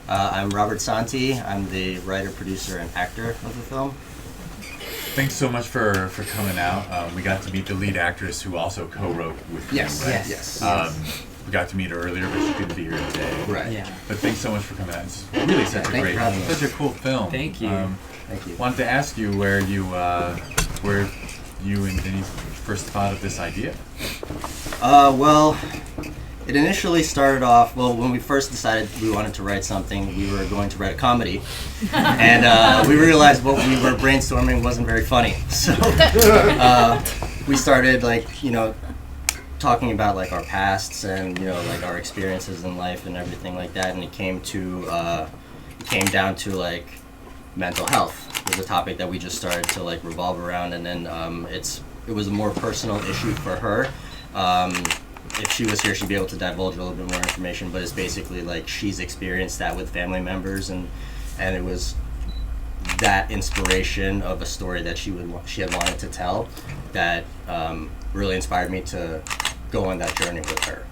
I'm Robert Santi. I'm the writer, producer, and actor of the film. Thanks so much for coming out. We got to meet the lead actress who also co-wrote with you, right? Yes. We got to meet her earlier, but she couldn't be here today. Right. Yeah. But thanks so much for coming out. It's really such such a cool film. Thank you. Thank you. Wanted to ask you where you and Denise first thought of this idea. Well, it initially started off, when we first decided we wanted to write something, we were going to write a comedy. And we realized what we were brainstorming wasn't very funny. So we started, talking about, our pasts and, our experiences in life and everything like that. And it came down to, mental health was a topic that we just started to, revolve around. And then it was a more personal issue for her. If she was here, she'd be able to divulge a little bit more information, but it's basically she's experienced that with family members, and it was that inspiration of a story that she had wanted to tell that really inspired me to go on that journey with her,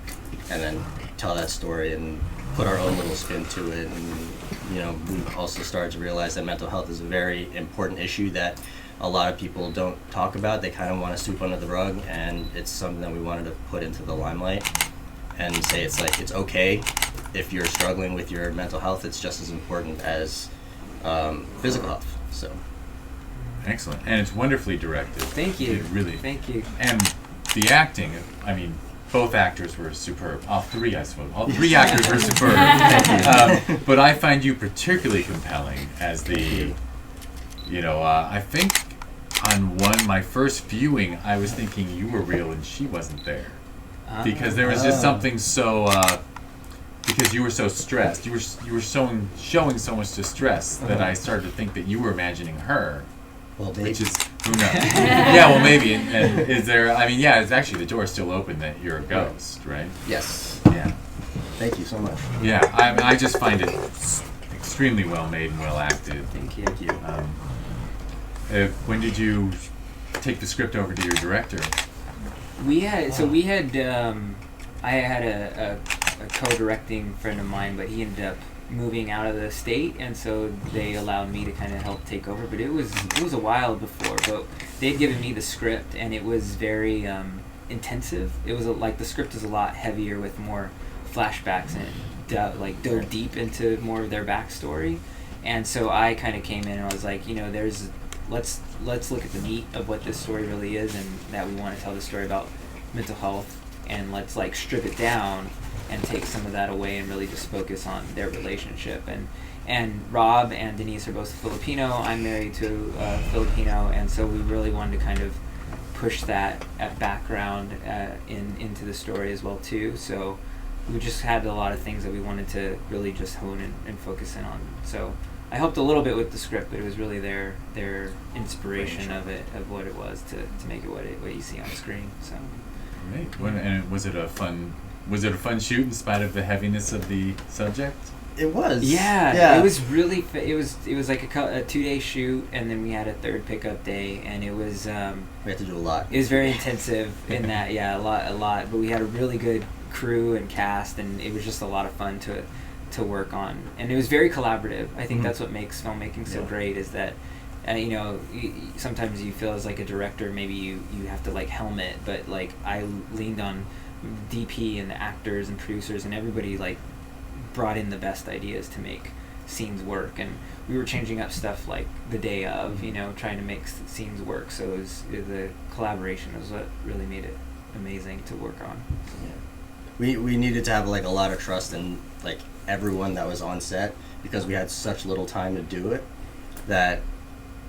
and then tell that story and put our own little spin to it. And we also started to realize that mental health is a very important issue that a lot of people don't talk about. They kind of want to sweep under the rug, and it's something that we wanted to put into the limelight and say it's okay if you're struggling with your mental health. It's just as important as physical health. So Excellent, and it's wonderfully directed. Thank you. Really. Thank you. And the acting, both actors were superb. All three, I suppose. All three actors were superb. But I find you particularly compelling as the, I think on my first viewing, I was thinking you were real and she wasn't there. Because there was just something so, because you were so stressed. You were showing so much distress that I started to think that you were imagining her. Well, maybe. Which is, who knows? Yeah, well, maybe. And is there, it's actually, the door's still open that you're a ghost, right? Yes. Yeah. Thank you so much. Yeah, I just find it extremely well made and well acted. Thank you. Thank you. When did you take the script over to your director? I had a co-directing friend of mine, but he ended up moving out of the state, and so they allowed me to kind of help take over. But it was a while before. But they'd given me the script, and it was very intensive. It was the script is a lot heavier with more flashbacks and dove deep into more of their backstory. And so I kind of came in and I was like, let's look at the meat of what this story really is, and that we want to tell the story about mental health, and let's strip it down and take some of that away and really just focus on their relationship. And Rob and Denise are both Filipino. I'm married to a Filipino, and so we really wanted to kind of push that background into the story as well too. So we just had a lot of things that we wanted to really just hone in and focus in on. So I helped a little bit with the script, but it was really their inspiration of what it was to make it what you see on screen. So Great. And was it a fun shoot in spite of the heaviness of the subject? It was. Yeah. It was really. It was like a 2-day shoot, and then we had a third pickup day, and it was. We had to do a lot. It was very intensive in that. Yeah, a lot. But we had a really good crew and cast, and it was just a lot of fun to work on, and it was very collaborative. I think that's what makes filmmaking so great, is that sometimes you feel as a director, maybe you have to helm it, but I leaned on DP and the actors and producers, and everybody brought in the best ideas to make scenes work, and we were changing up stuff the day of, trying to make scenes work. So the collaboration was what really made it amazing to work on. Yeah. We needed to have a lot of trust in everyone that was on set, because we had such little time to do it, that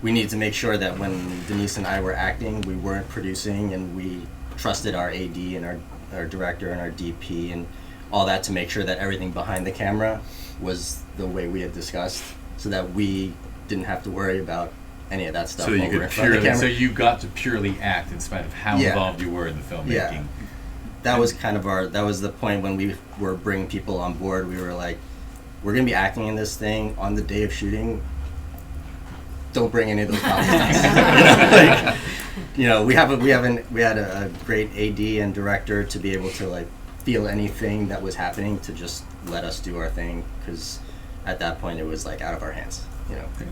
we needed to make sure that when Denise and I were acting, we weren't producing, and we trusted our AD and our director and our DP and all that to make sure that everything behind the camera was the way we had discussed, so that we didn't have to worry about any of that stuff. So you got to purely act in spite of how involved you were in the filmmaking. Yeah. That was that was the point when we were bringing people on board. We were like, we're going to be acting in this thing on the day of shooting. Don't bring any of those problems. We had a great AD and director to be able to feel anything that was happening, to just let us do our thing, because at that point it was like out of our hands.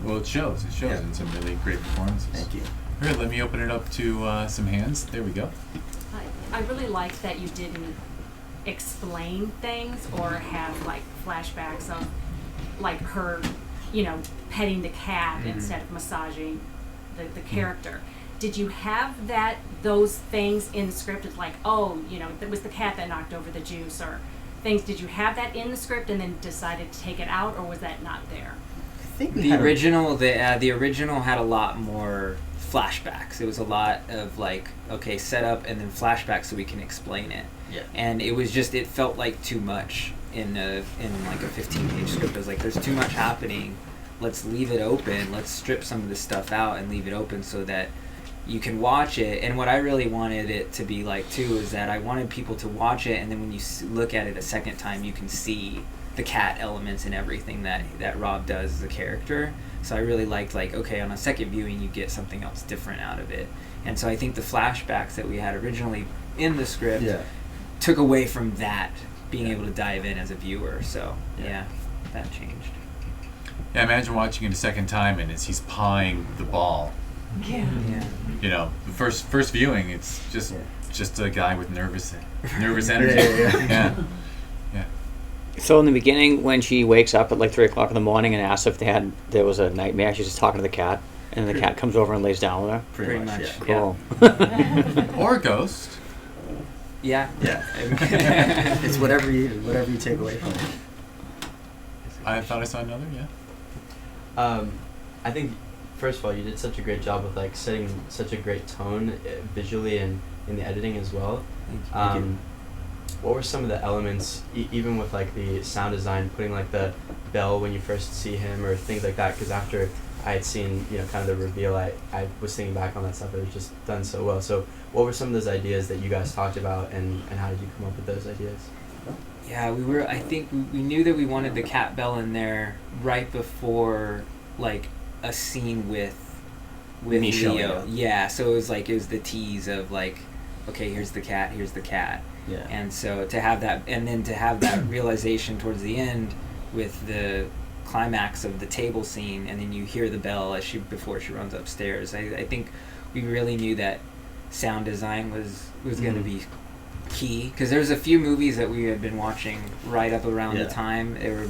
Well, it shows. It shows Yeah. in some really great performances. Thank you. All right, let me open it up to some hands. There we go. I really liked that you didn't explain things or have like flashbacks of like her, petting the cat instead of massaging the character. Did you have those things in the script? It's like, it was the cat that knocked over the juice or things. Did you have that in the script and then decided to take it out, or was that not there? I think The original had a lot more flashbacks. It was a lot of like, okay, set up and then flashbacks so we can explain it. Yeah. And it was just, it felt like too much in like a 15-page script. I was like, there's too much happening. Let's leave it open. Let's strip some of this stuff out and leave it open so that you can watch it. And what I really wanted it to be like too is that I wanted people to watch it, and then when you look at it a second time, you can see the cat elements and everything that Rob does as a character. So I really liked, like, okay, on a second viewing you get something else different out of it. And so I think the flashbacks that we had originally in the script took away from that, being able to dive in as a viewer. So yeah, that changed. Yeah, imagine watching it a second time and as he's pawing the ball. Yeah. The first viewing, it's just a guy with nervous energy. Yeah. So in the beginning, when she wakes up at like 3 o'clock in the morning and asks if there was a nightmare, she's just talking to the cat, and the cat comes over and lays down with her. Pretty much. Yeah. Cool. Or a ghost. Yeah. It's whatever you take away from it. I thought I saw another. Yeah. I think, first of all, you did such a great job with like setting such a great tone visually and in the editing as well. Thank you. What were some of the elements, even with like the sound design, putting like the bell when you first see him or things like that? Because after I had seen, kind of the reveal, I was thinking back on that stuff. It was just done so well. So what were some of those ideas that you guys talked about, and how did you come up with those ideas? Yeah, I think we knew that we wanted the cat bell in there right before like a scene with Me showing Leo. up. Yeah, so it was the tease of like, okay, here's the cat. Yeah. And so to have that, and then to have that realization towards the end with the climax of the table scene, and then you hear the bell before she runs upstairs. I think we really knew that sound design was going to be key, because there's a few movies that we had been watching right up around the time. They were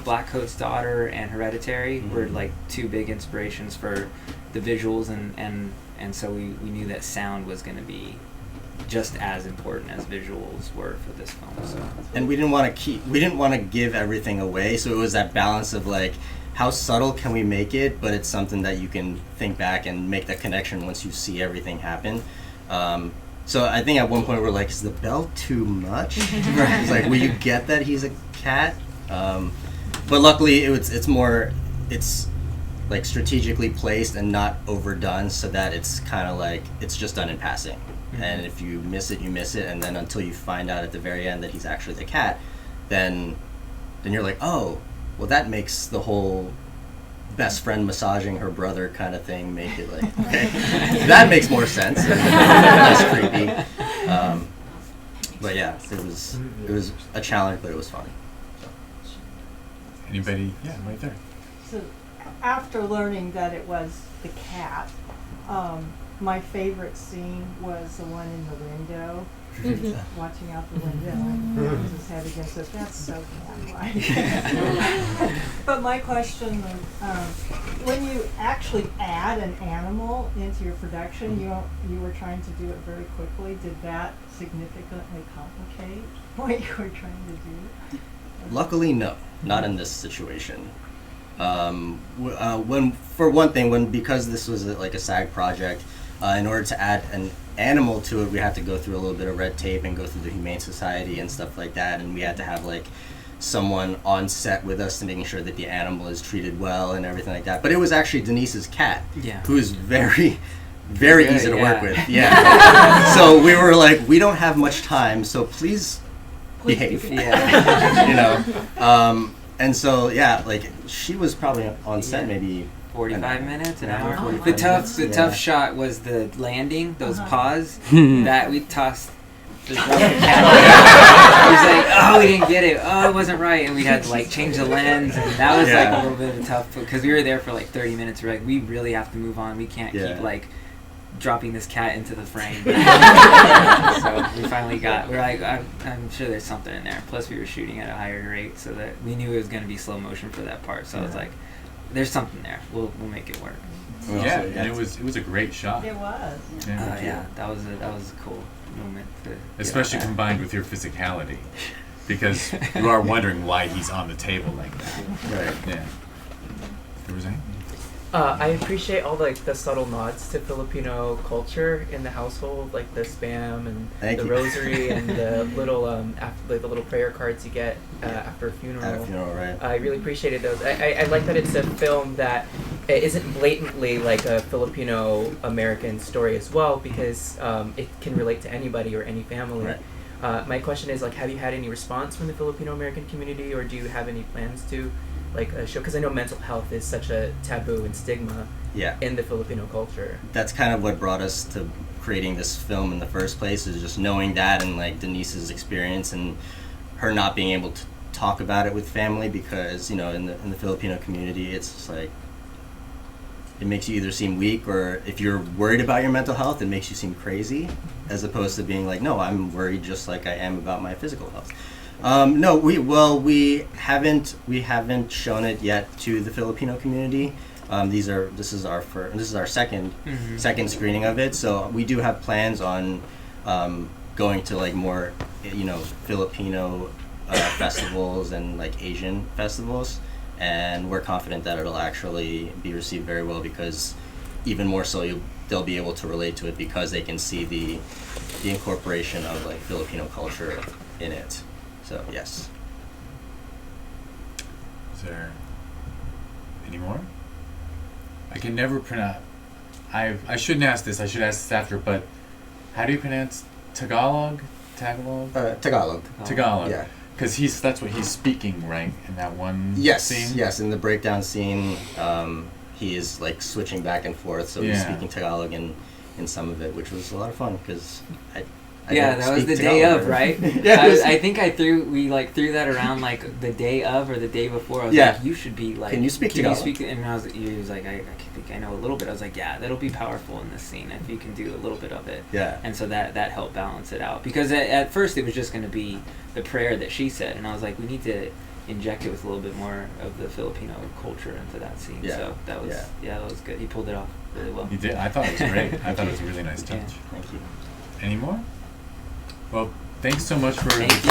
Black Coat's Daughter and Hereditary were like two big inspirations for the visuals, and so we knew that sound was going to be just as important as visuals were for this film. So. And we didn't want to give everything away, so it was that balance of like, how subtle can we make it, but it's something that you can think back and make that connection once you see everything happen. So I think at one point we're like, is the bell too much? It's like, will you get that he's a cat? But luckily it's like strategically placed and not overdone, so that it's kind of like, it's just done in passing. And if you miss it, you miss it, and then until you find out at the very end that he's actually the cat, then you're like, oh, well, that makes the whole best friend massaging her brother kind of thing make it like, okay, that makes more sense. Less creepy. But yeah, it was a challenge, but it was fun. Anybody? Yeah, right there. So after learning that it was the cat, my favorite scene was the one in the window, watching out the window and he his head against it. That's so cat-like. But my question was, when you actually add an animal into your production, you were trying to do it very quickly. Did that significantly complicate what you were trying to do? Luckily, no, not in this situation. Because this was like a SAG project, in order to add an animal to it, we had to go through a little bit of red tape and go through the Humane Society and stuff like that, and we had to have like someone on set with us to making sure that the animal is treated well and everything like that. But it was actually Denise's cat, who is very, very easy to work with. Yeah. So we were like, we don't have much time, so please behave. And so like she was probably on set maybe 45 minutes, an hour. 45 The tough shot was the landing, those paws that we tossed Just drop the cat. He's like, oh, we didn't get it. Oh, it wasn't right, and we had to like change the lens, and that was like a little bit of a tough because we were there for like 30 minutes. We're like, we really have to move on. We can't keep like dropping this cat into the frame. So we finally we're like, I'm sure there's something in there. Plus we were shooting at a higher rate, so that we knew it was going to be slow motion for that part. So I was like, there's something there. We'll make it work. Yeah, and it was a great shot. It was. Yeah, that was a cool moment. Especially combined with your physicality, because you are wondering why he's on the table like that. Right. Yeah. There was anything? I appreciate all like the subtle nods to Filipino culture in the household, like the spam and Thank the you. rosary and the little after, the little prayer cards you get after a funeral. At a funeral, right? I really appreciated those. I like that it's a film that isn't blatantly like a Filipino American story as well, because it can relate to anybody or any family. Right. My question is, like, have you had any response from the Filipino American community, or do you have any plans to like a show? Because I know mental health is such a taboo and stigma in the Filipino culture. That's kind of what brought us to creating this film in the first place, is just knowing that, and like Denise's experience and her not being able to talk about it with family, because in the Filipino community it's just like it makes you either seem weak, or if you're worried about your mental health, it makes you seem crazy, as opposed to being like, no, I'm worried just like I am about my physical health. No, we haven't shown it yet to the Filipino community. This is our second screening of it. So we do have plans on going to like more Filipino festivals and like Asian festivals, and we're confident that it'll actually be received very well, because even more so they'll be able to relate to it, because they can see the incorporation of like Filipino culture in it. So, yes. Is there any more? I can never pronounce. I shouldn't ask this. I should ask this after. But how do you pronounce Tagalog? Tagalog. Tagalog. Yeah. Because that's what he's speaking, right? In that one scene. Yes. In the breakdown scene, he is like switching back and forth. So he's speaking Tagalog in some of it, which was a lot of fun, because that was the day of, right? I think we threw that around like the day of or the day before. I was like, you should be like, can you speak Tagalog? And he was like, I think I know a little bit. I was like, yeah, that'll be powerful in this scene if you can do a little bit of it. Yeah. And so that helped balance it out, because at first it was just going to be the prayer that she said, and I was like, we need to inject it with a little bit more of the Filipino culture into that scene. Yeah. So that was good. He pulled it off really well. He did. I thought it was great. I thought it was a really nice touch. Yeah. Thank you. Any more? Well, thanks so much for Thank you.